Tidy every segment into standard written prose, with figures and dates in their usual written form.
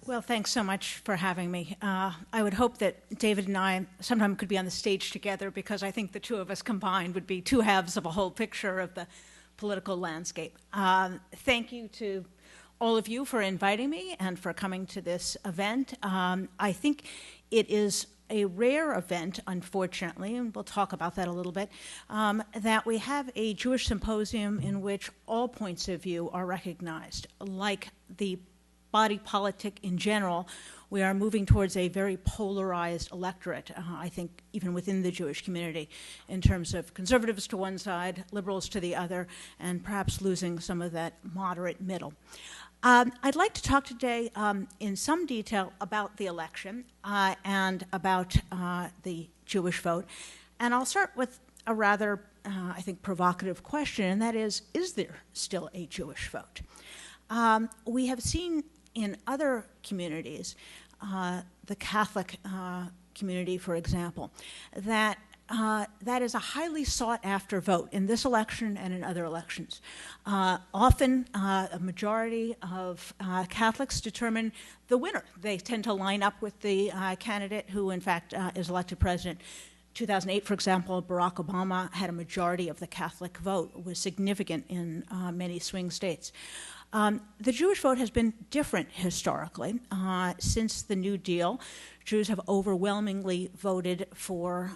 Well, thanks so much for having me. I would hope that David and I sometime could be on the stage together, because I think the two of us combined would be two halves of a whole picture of the political landscape. Thank you to all of you for inviting me and for coming to this event. I think it is a rare event, unfortunately, and we'll talk about that a little bit, that we have a Jewish symposium in which all points of view are recognized. Like the body politic in general, we are moving towards a very polarized electorate, I think even within the Jewish community, in terms of conservatives to one side, liberals to the other, and perhaps losing some of that moderate middle. I'd like to talk today in some detail about the election and about the Jewish vote. And I'll start with a rather, I think, provocative question, and that is there still a Jewish vote? We have seen in other communities, the Catholic community, for example, that that is a highly sought-after vote in this election and in other elections. Often, a majority of Catholics determine the winner. They tend to line up with the candidate who, in fact, is elected president. 2008, for example, Barack Obama had a majority of the Catholic vote, was significant in many swing states. The Jewish vote has been different historically. Since the New Deal, Jews have overwhelmingly voted for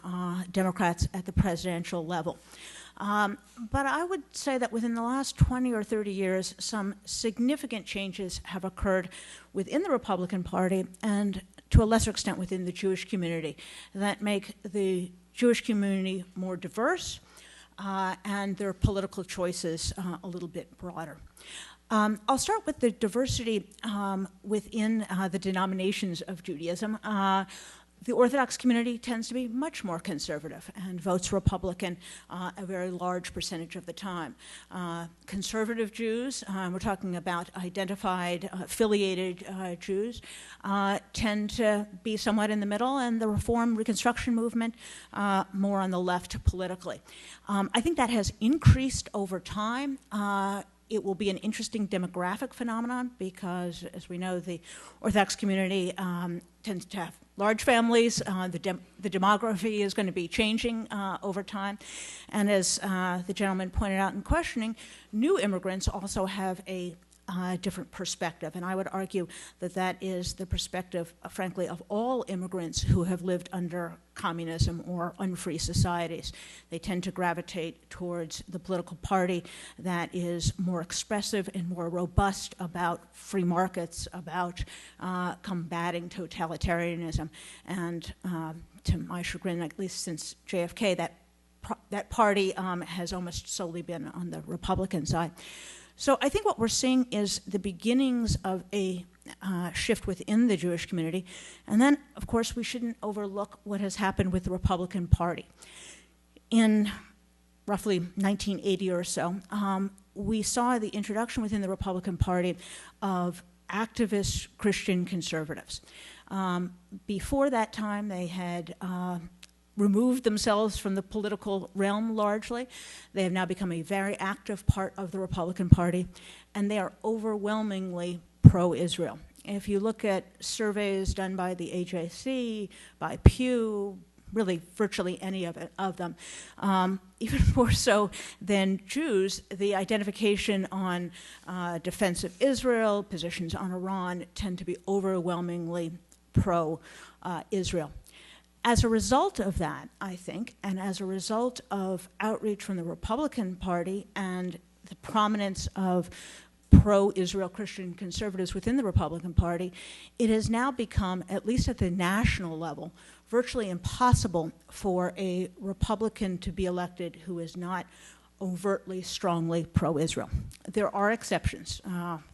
Democrats at the presidential level. But I would say that within the last 20 or 30 years, some significant changes have occurred within the Republican Party and to a lesser extent within the Jewish community that make the Jewish community more diverse and their political choices a little bit broader. I'll start with the diversity within the denominations of Judaism. The Orthodox community tends to be much more conservative and votes Republican a very large percentage of the time. Conservative Jews, we're talking about identified, affiliated Jews, tend to be somewhat in the middle, and the Reform Reconstruction movement more on the left politically. I think that has increased over time. It will be an interesting demographic phenomenon because, as we know, the Orthodox community tends to have large families. The demography is going to be changing over time. And as the gentleman pointed out in questioning, new immigrants also have a different perspective. And I would argue that that is the perspective, frankly, of all immigrants who have lived under communism or unfree societies. They tend to gravitate towards the political party that is more expressive and more robust about free markets, about combating totalitarianism. And to my chagrin, at least since JFK, that party has almost solely been on the Republican side. So I think what we're seeing is the beginnings of a shift within the Jewish community. And then, of course, we shouldn't overlook what has happened with the Republican Party. In roughly 1980 or so, we saw the introduction within the Republican Party of activist Christian conservatives. Before that time, they had removed themselves from the political realm largely. They have now become a very active part of the Republican Party, and they are overwhelmingly pro-Israel. If you look at surveys done by the AJC, by Pew, really virtually any of them, even more so than Jews, the identification on defense of Israel, positions on Iran, tend to be overwhelmingly pro-Israel. As a result of that, I think, and as a result of outreach from the Republican Party and the prominence of pro-Israel Christian conservatives within the Republican Party, it has now become, at least at the national level, virtually impossible for a Republican to be elected who is not overtly, strongly pro-Israel. There are exceptions.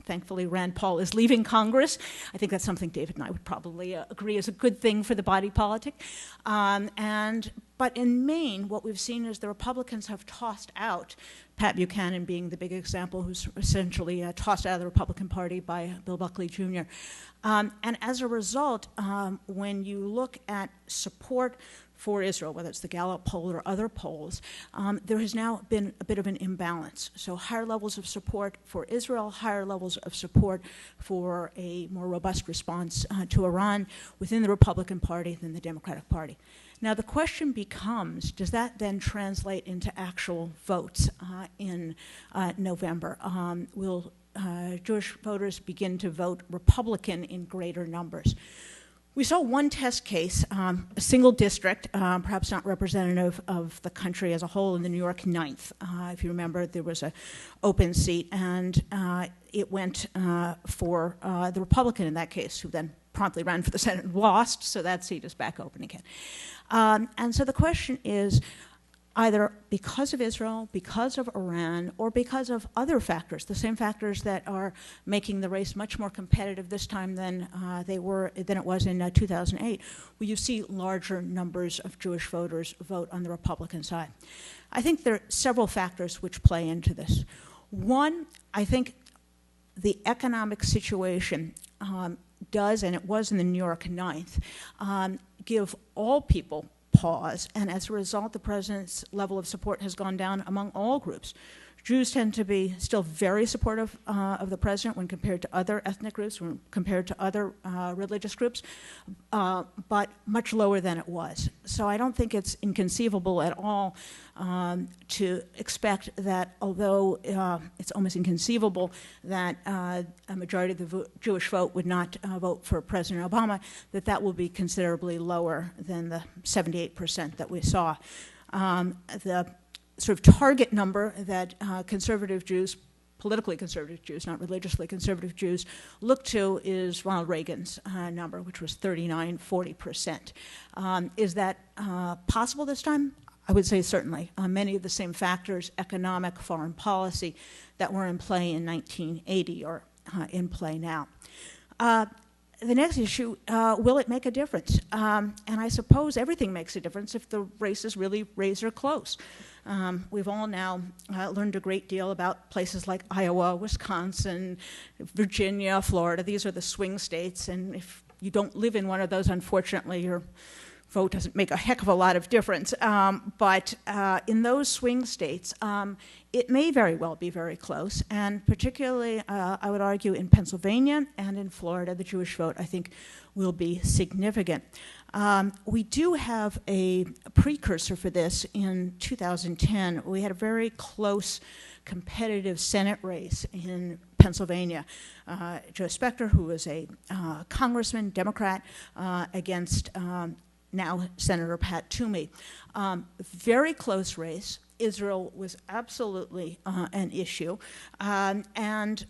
Thankfully, Rand Paul is leaving Congress. I think that's something David and I would probably agree is a good thing for the body politic. But in Maine, what we've seen is the Republicans have tossed out, Pat Buchanan being the big example, who's essentially tossed out of the Republican Party by Bill Buckley Jr. And as a result, when you look at support for Israel, whether it's the Gallup poll or other polls, there has now been a bit of an imbalance. So higher levels of support for Israel, higher levels of support for a more robust response to Iran within the Republican Party than the Democratic Party. Now the question becomes, does that then translate into actual votes in November? Will Jewish voters begin to vote Republican in greater numbers? We saw one test case, a single district, perhaps not representative of the country as a whole, in the New York 9th. If you remember, there was an open seat, and it went for the Republican in that case, who then promptly ran for the Senate and lost, so that seat is back open again. And so the question is, either because of Israel, because of Iran, or because of other factors, the same factors that are making the race much more competitive this time than it was in 2008, will you see larger numbers of Jewish voters vote on the Republican side? I think there are several factors which play into this. One, I think the economic situation does, and it was in the New York 9th, give all people pause, and as a result, the president's level of support has gone down among all groups. Jews tend to be still very supportive of the president when compared to other ethnic groups, when compared to other religious groups, but much lower than it was. So I don't think it's inconceivable at all to expect that, although it's almost inconceivable that a majority of the Jewish vote would not vote for President Obama, that will be considerably lower than the 78% that we saw. The sort of target number that conservative Jews, politically conservative Jews, not religiously conservative Jews, look to is Ronald Reagan's number, which was 39–40%. Is that possible this time? I would say certainly. Many of the same factors, economic, foreign policy, that were in play in 1980 are in play now. The next issue, will it make a difference? And I suppose everything makes a difference if the races really razor close. We've all now learned a great deal about places like Iowa, Wisconsin, Virginia, Florida. These are the swing states, and if you don't live in one of those, unfortunately, your vote doesn't make a heck of a lot of difference. But in those swing states, it may very well be very close, and particularly, I would argue, in Pennsylvania and in Florida, the Jewish vote, I think, will be significant. We do have a precursor for this in 2010. We had a very close competitive Senate race in Pennsylvania. Joe Specter, who was a congressman, Democrat, against now Senator Pat Toomey. Very close race. Israel was absolutely an issue. And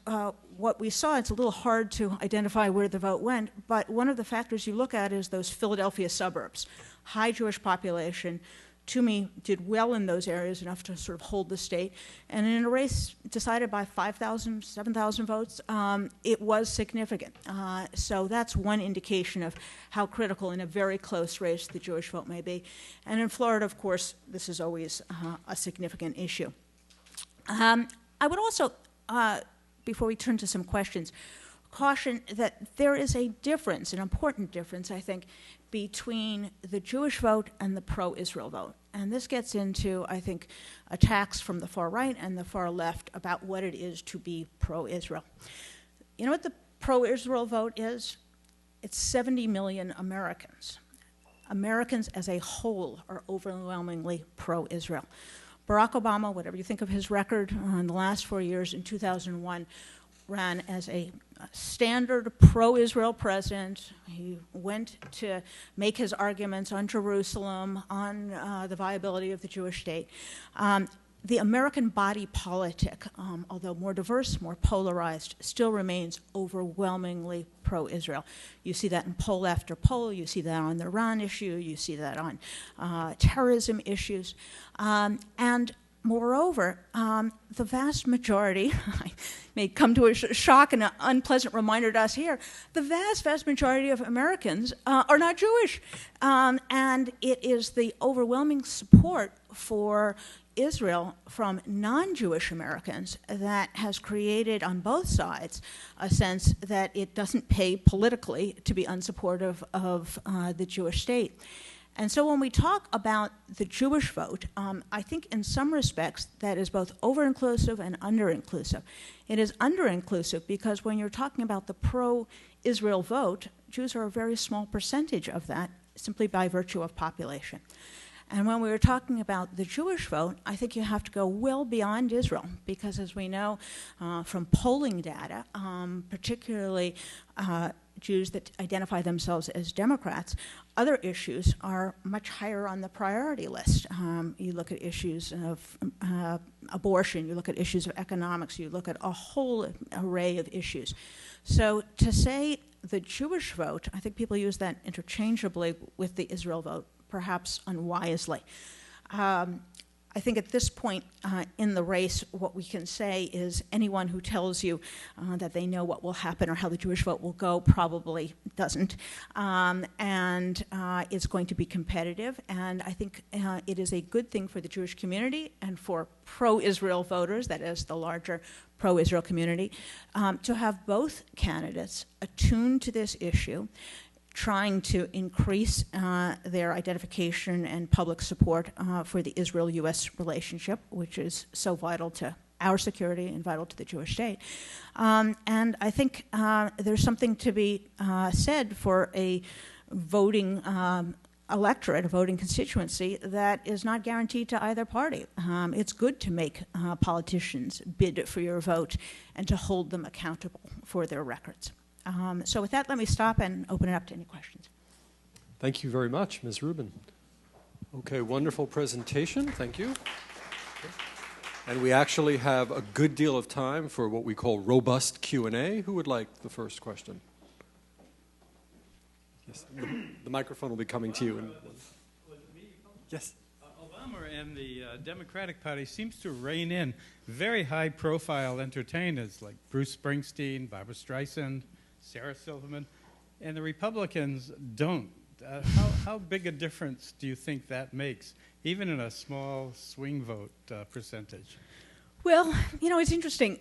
what we saw, it's a little hard to identify where the vote went, but one of the factors you look at is those Philadelphia suburbs. High Jewish population. Toomey did well in those areas, enough to sort of hold the state. And in a race decided by 5,000, 7,000 votes, it was significant. So that's one indication of how critical in a very close race the Jewish vote may be. And in Florida, of course, this is always a significant issue. I would also, before we turn to some questions, caution that there is a difference, an important difference, I think, between the Jewish vote and the pro-Israel vote. And this gets into, I think, attacks from the far right and the far left about what it is to be pro-Israel. You know what the pro-Israel vote is? It's 70 million Americans. Americans as a whole are overwhelmingly pro-Israel. Barack Obama, whatever you think of his record in the last 4 years, in 2001, ran as a standard pro-Israel president. He went to make his arguments on Jerusalem, on the viability of the Jewish state. The American body politic, although more diverse, more polarized, still remains overwhelmingly pro-Israel. You see that in poll after poll. You see that on the Iran issue. You see that on terrorism issues. And moreover, the vast majority, I may come to a shock and an unpleasant reminder to us here, the vast majority of Americans are not Jewish. And it is the overwhelming support for Israel from non-Jewish Americans that has created on both sides a sense that it doesn't pay politically to be unsupportive of the Jewish state. And so when we talk about the Jewish vote, I think in some respects that is both over-inclusive and under-inclusive. It is under-inclusive because when you're talking about the pro-Israel vote, Jews are a very small percentage of that simply by virtue of population. And when we were talking about the Jewish vote, I think you have to go well beyond Israel because as we know from polling data, particularly Jews that identify themselves as Democrats, other issues are much higher on the priority list. You look at issues of abortion, you look at issues of economics, you look at a whole array of issues. So to say the Jewish vote, I think people use that interchangeably with the Israel vote, perhaps unwisely. I think at this point in the race, what we can say is anyone who tells you that they know what will happen or how the Jewish vote will go probably doesn't. And it's going to be competitive. And I think it is a good thing for the Jewish community and for pro-Israel voters, that is the larger pro-Israel community, to have both candidates attuned to this issue, trying to increase their identification and public support for the Israel-U.S. relationship, which is so vital to our security and vital to the Jewish state. And I think there's something to be said for a voting electorate, a voting constituency that is not guaranteed to either party. It's good to make politicians bid for your vote and to hold them accountable for their records. So with that, let me stop and open it up to any questions. Thank you very much, Ms. Rubin. Okay, wonderful presentation. Thank you. And we actually have a good deal of time for what we call robust Q&A. Who would like the first question? Yes, the microphone will be coming to you. Yes. Obama and the Democratic Party seems to rein in very high-profile entertainers like Bruce Springsteen, Barbra Streisand, Sarah Silverman, and the Republicans don't. How big a difference do you think that makes, even in a small swing vote percentage? Well, you know, it's interesting.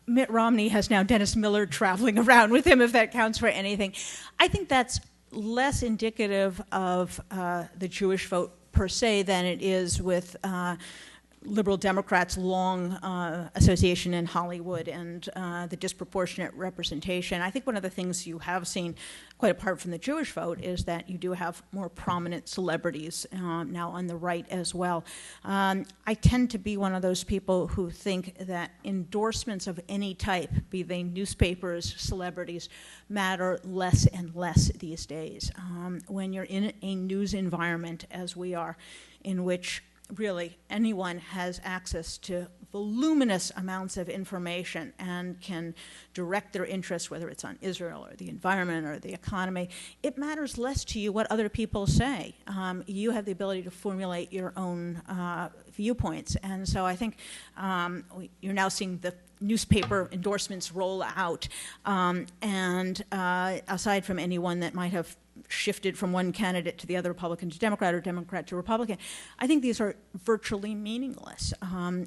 Mitt Romney has now Dennis Miller traveling around with him, if that counts for anything. I think that's less indicative of the Jewish vote per se than it is with liberal Democrats' long association in Hollywood and the disproportionate representation. I think one of the things you have seen, quite apart from the Jewish vote, is that you do have more prominent celebrities now on the right as well. I tend to be one of those people who think that endorsements of any type, be they newspapers, celebrities, matter less and less these days. When you're in a news environment, as we are, in which really anyone has access to voluminous amounts of information and can direct their interest, whether it's on Israel or the environment or the economy, it matters less to you what other people say. You have the ability to formulate your own viewpoints. And so I think you're now seeing the newspaper endorsements roll out. And aside from anyone that might have shifted from one candidate to the other, Republican to Democrat or Democrat to Republican, I think these are virtually meaningless.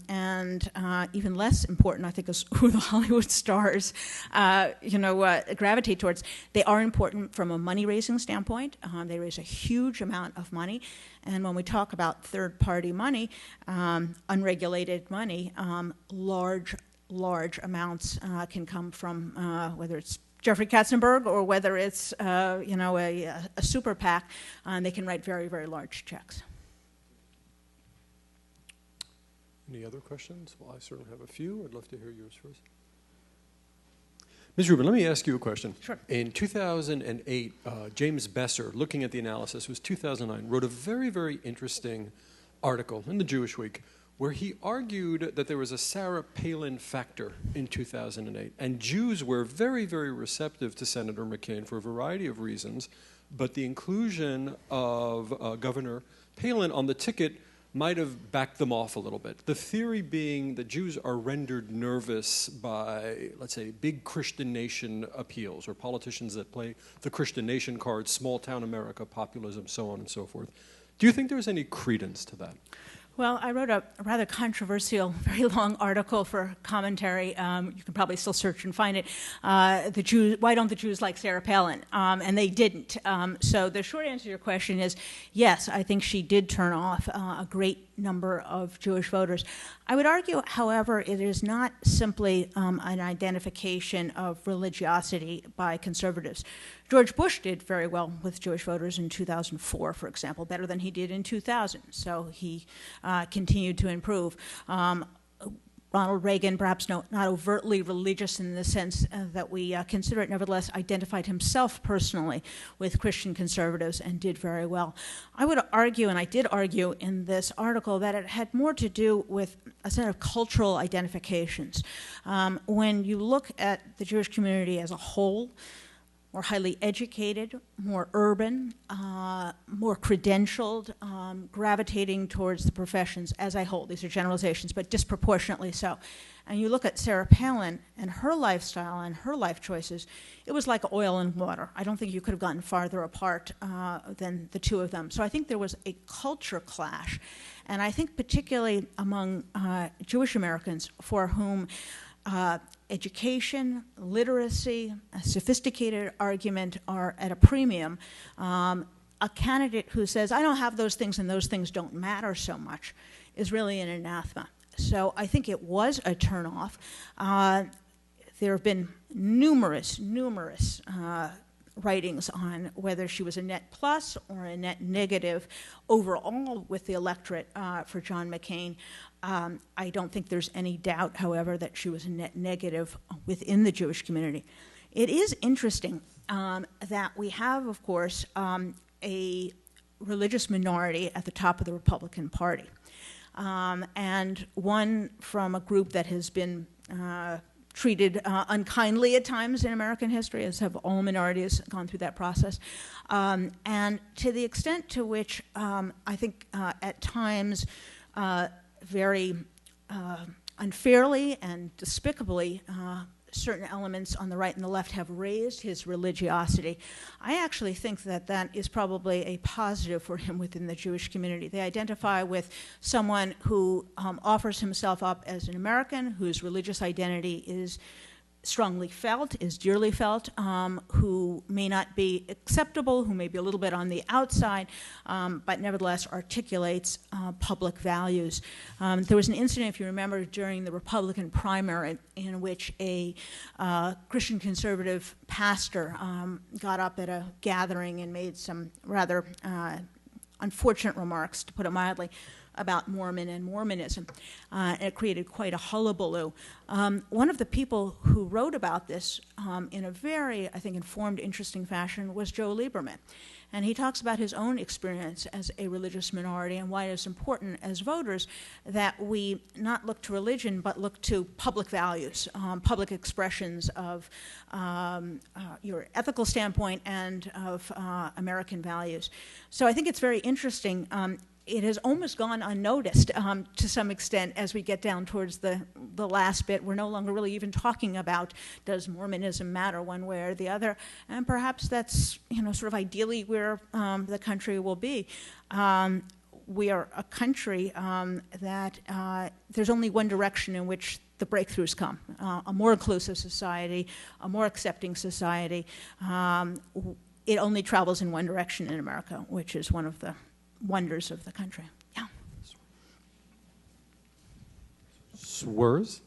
And even less important, I think, is who the Hollywood stars gravitate towards. They are important from a money-raising standpoint. They raise a huge amount of money. And when we talk about third-party money, unregulated money, large amounts can come from whether it's Jeffrey Katzenberg or whether it's a super PAC, they can write very, very large checks. Any other questions? Well, I certainly have a few. I'd love to hear yours first. Ms. Rubin, let me ask you a question. Sure. In 2008, James Besser, looking at the analysis, it was 2009, wrote a very, very interesting article in the Jewish Week where he argued that there was a Sarah Palin factor in 2008. And Jews were very, very receptive to Senator McCain for a variety of reasons, but the inclusion of Governor Palin on the ticket might have backed them off a little bit. The theory being that Jews are rendered nervous by, let's say, big Christian nation appeals or politicians that play the Christian nation card, small town America, populism, so on and so forth. Do you think there's any credence to that? Well, I wrote a rather controversial, very long article for commentary. You can probably still search and find it. The Jews, why don't the Jews like Sarah Palin? And they didn't. So the short answer to your question is yes, I think she did turn off a great number of Jewish voters. I would argue, however, it is not simply an identification of religiosity by conservatives. George Bush did very well with Jewish voters in 2004, for example, better than he did in 2000. So he continued to improve. Ronald Reagan, perhaps not overtly religious in the sense that we consider it, nevertheless identified himself personally with Christian conservatives and did very well. I would argue, and I did argue in this article, that it had more to do with a set of cultural identifications. When you look at the Jewish community as a whole, more highly educated, more urban, more credentialed, gravitating towards the professions as a whole. These are generalizations, but disproportionately so. And you look at Sarah Palin and her lifestyle and her life choices, it was like oil and water. I don't think you could have gotten farther apart than the two of them. So I think there was a culture clash. And I think particularly among Jewish Americans for whom education, literacy, a sophisticated argument are at a premium. A candidate who says, I don't have those things and those things don't matter so much is really an anathema. So I think it was a turnoff. There have been numerous writings on whether she was a net plus or a net negative overall with the electorate for John McCain. I don't think there's any doubt, however, that she was a net negative within the Jewish community. It is interesting that we have, of course, a religious minority at the top of the Republican Party, and one from a group that has been treated unkindly at times in American history, as have all minorities gone through that process. And to the extent to which I think at times very unfairly and despicably certain elements on the right and the left have raised his religiosity, I actually think that that is probably a positive for him within the Jewish community. They identify with someone who offers himself up as an American, whose religious identity is strongly felt, is dearly felt, who may not be acceptable, who may be a little bit on the outside, but nevertheless articulates public values. There was an incident, if you remember, during the Republican primary in which a Christian conservative pastor got up at a gathering and made some rather unfortunate remarks, to put it mildly, about Mormon and Mormonism. And it created quite a hullabaloo. One of the people who wrote about this in a very, I think, informed, interesting fashion was Joe Lieberman. And he talks about his own experience as a religious minority and why it is important as voters that we not look to religion, but look to public values, public expressions of your ethical standpoint and of American values. So I think it's very interesting. It has almost gone unnoticed to some extent as we get down towards the last bit. We're no longer really even talking about does Mormonism matter one way or the other, and perhaps that's sort of ideally where the country will be. We are a country that there's only one direction in which the breakthroughs come, a more inclusive society, a more accepting society. It only travels in one direction in America, which is one of the wonders of the country. Yeah. Swers?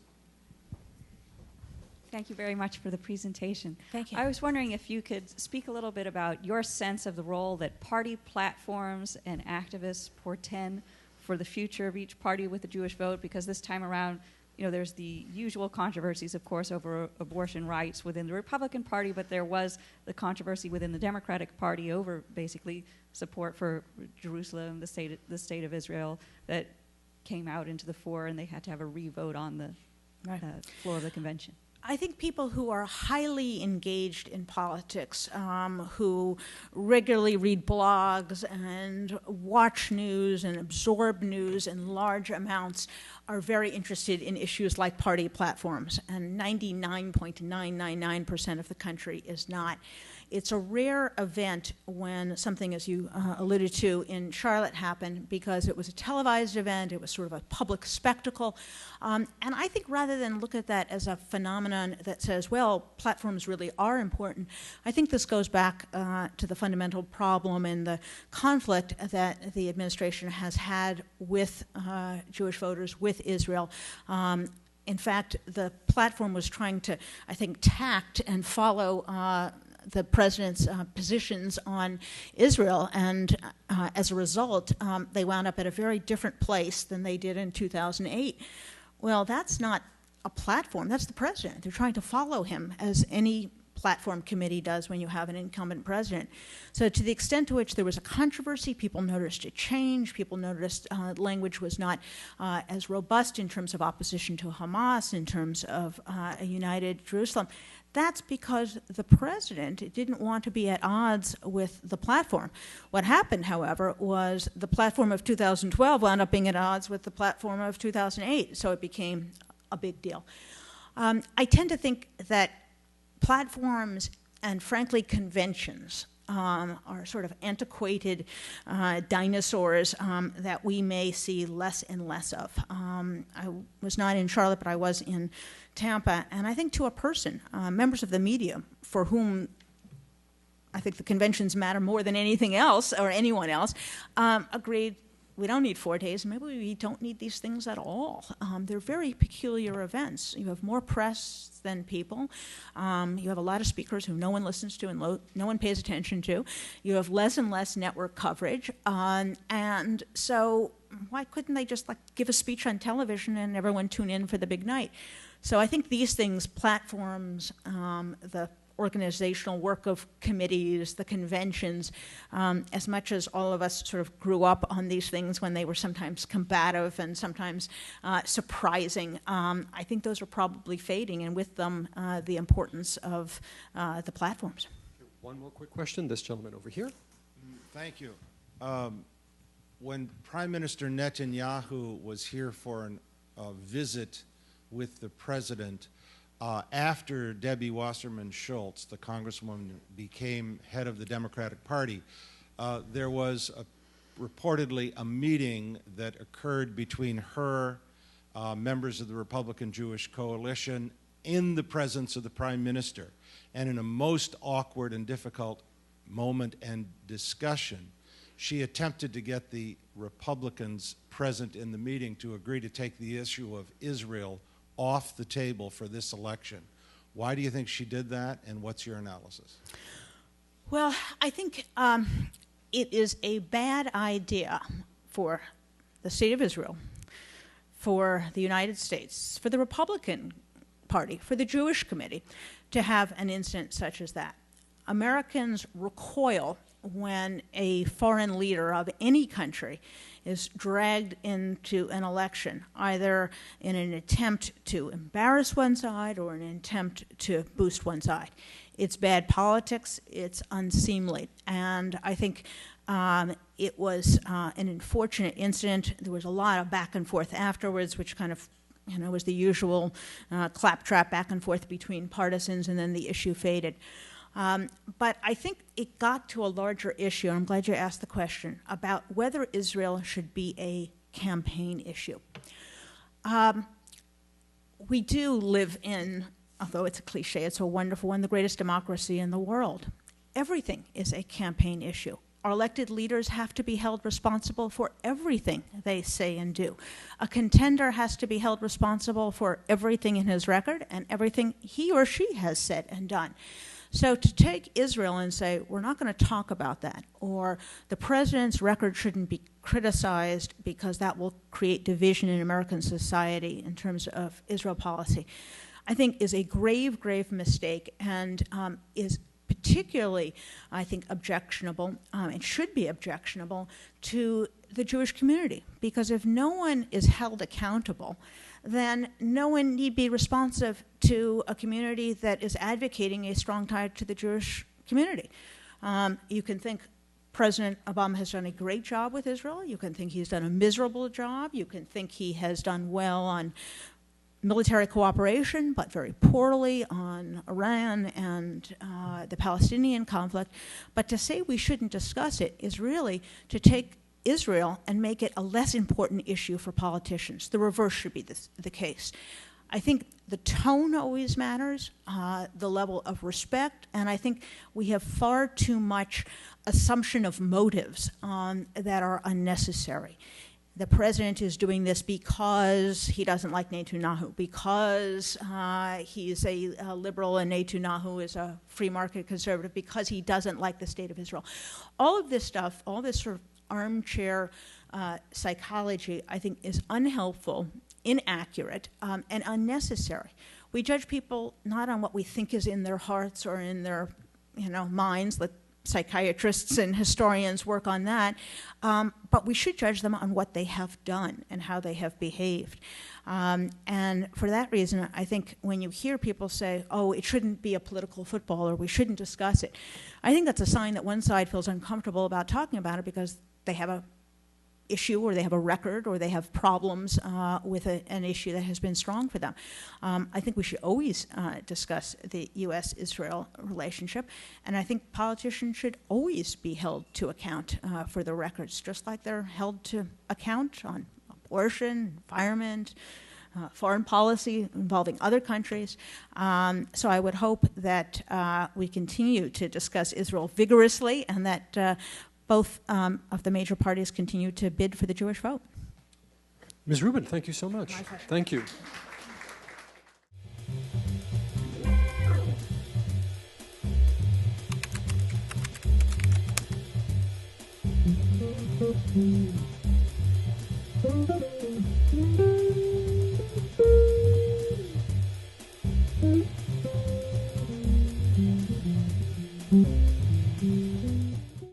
Thank you very much for the presentation. Thank you. I was wondering if you could speak a little bit about your sense of the role that party platforms and activists portend for the future of each party with the Jewish vote, because this time around, there's the usual controversies, of course, over abortion rights within the Republican Party, but there was the controversy within the Democratic Party over basically support for Jerusalem, the state of Israel, that came out into the fore, and they had to have a re-vote on the floor of the convention. I think people who are highly engaged in politics, who regularly read blogs and watch news and absorb news in large amounts, are very interested in issues like party platforms. And 99.999% of the country is not. It's a rare event when something, as you alluded to, in Charlotte happened, because it was a televised event, it was sort of a public spectacle. And I think rather than look at that as a phenomenon that says, well, platforms really are important, I think this goes back to the fundamental problem and the conflict that the administration has had with Jewish voters, with Israel. In fact, the platform was trying to, I think, tact and follow the president's positions on Israel, and as a result, they wound up at a very different place than they did in 2008. Well, that's not a platform, that's the president. They're trying to follow him, as any platform committee does when you have an incumbent president. So to the extent to which there was a controversy, people noticed a change, people noticed language was not as robust in terms of opposition to Hamas, in terms of a united Jerusalem. That's because the president didn't want to be at odds with the platform. What happened, however, was the platform of 2012 wound up being at odds with the platform of 2008, so it became a big deal. I tend to think that platforms and, frankly, conventions are sort of antiquated dinosaurs that we may see less and less of. I was not in Charlotte, but I was in Tampa, and I think to a person, members of the media, for whom I think the conventions matter more than anything else or anyone else, agreed we don't need 4 days. Maybe we don't need these things at all. They're very peculiar events. You have more press than people. You have a lot of speakers who no one listens to and no one pays attention to. You have less and less network coverage. And so why couldn't they just give a speech on television and everyone tune in for the big night? So I think these things, platforms, the organizational work of committees, the conventions, as much as all of us sort of grew up on these things when they were sometimes combative and sometimes surprising, I think those are probably fading, and with them the importance of the platforms. One more quick question. This gentleman over here. Thank you. When Prime Minister Netanyahu was here for a visit with the president, after Debbie Wasserman Schultz, the congresswoman, became head of the Democratic Party, there was reportedly a meeting that occurred between her, members of the Republican Jewish Coalition, in the presence of the Prime Minister. And in a most awkward and difficult moment and discussion, she attempted to get the Republicans present in the meeting to agree to take the issue of Israel off the table for this election. Why do you think she did that, and what's your analysis? Well, I think it is a bad idea for the state of Israel, for the United States, for the Republican Party, for the Jewish Committee, to have an incident such as that. Americans recoil when a foreign leader of any country is dragged into an election, either in an attempt to embarrass one side or an attempt to boost one side. It's bad politics, it's unseemly, and I think it was an unfortunate incident. There was a lot of back and forth afterwards, which kind of was the usual claptrap back and forth between partisans, and then the issue faded. But I think it got to a larger issue, and I'm glad you asked the question, about whether Israel should be a campaign issue. We do live in, although it's a cliche, it's a wonderful one, the greatest democracy in the world. Everything is a campaign issue. Our elected leaders have to be held responsible for everything they say and do. A contender has to be held responsible for everything in his record and everything he or she has said and done. So to take Israel and say, we're not going to talk about that, or the president's record shouldn't be criticized because that will create division in American society in terms of Israel policy, I think is a grave, grave mistake, and is particularly, I think, objectionable, and should be objectionable to the Jewish community. Because if no one is held accountable, then no one need be responsive to a community that is advocating a strong tie to the Jewish community. You can think President Obama has done a great job with Israel. You can think he's done a miserable job. You can think he has done well on military cooperation, but very poorly on Iran and the Palestinian conflict. But to say we shouldn't discuss it is really to take Israel and make it a less important issue for politicians. The reverse should be the case. I think the tone always matters, the level of respect, and I think we have far too much assumption of motives that are unnecessary. The president is doing this because he doesn't like Netanyahu, because he's a liberal and Netanyahu is a free market conservative, because he doesn't like the state of Israel. All of this stuff, all this sort of armchair psychology, I think is unhelpful, inaccurate, and unnecessary. We judge people not on what we think is in their hearts or in their minds. Let psychiatrists and historians work on that. But we should judge them on what they have done and how they have behaved. And for that reason, I think when you hear people say, oh, it shouldn't be a political football or we shouldn't discuss it, I think that's a sign that one side feels uncomfortable about talking about it because they have a issue or they have a record or they have problems with an issue that has been strong for them. I think we should always discuss the U.S.-Israel relationship, and I think politicians should always be held to account for the records, just like they're held to account on abortion, environment, foreign policy involving other countries. So I would hope that we continue to discuss Israel vigorously and that both of the major parties continue to bid for the Jewish vote. Ms. Rubin, thank you so much. My pleasure. Thank you.